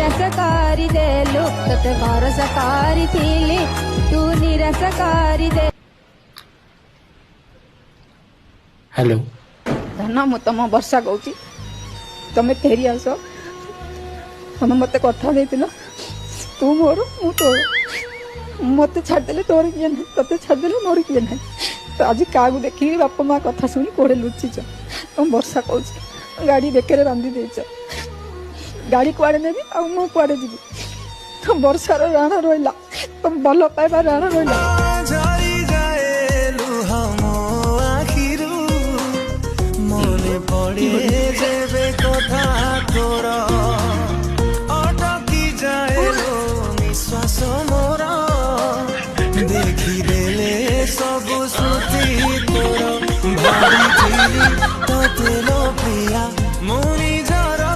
ନିରାଶ କରିଦେଲୁ ତତେ ଭରସା କରିଥିଲି ତୁ ନିରାଶ କରିଦେ। हेलो ଧନ ମୁଁ ତମ ବର୍ଷା କହୁଛି ତମେ ଫେରି ଆସ। ତମେ ମତେ କଥା ଦେଇଥିଲ ତୁ ମୋର ମୁଁ ତୋର। ମତେ ଛାଡ଼ିଦେଲେ ତୋର କିଏ ନାହିଁ, ତତେ ଛାଡ଼ିଦେଲେ ମୋର କିଏ ନାହିଁ। ତ ଆଜି କାହାକୁ ଦେଖିକି ବାପା ମା କଥା ଶୁଣି କୋଉଠି ଲୁଚିଛ। ତମ ବର୍ଷା କହୁଛି ଗାଡ଼ି ବେକରେ ବାନ୍ଧି ଦେଇଛ। ଗାଡ଼ି କୁଆଡ଼େ ନେବି ଆଉ ମୁଁ କୁଆଡ଼େ ଯିବି। ତମ ବର୍ଷାର ରାଣ ରହିଲା, ତମ ଭଲ ପାଇବା ରାଣ ରହିଲା।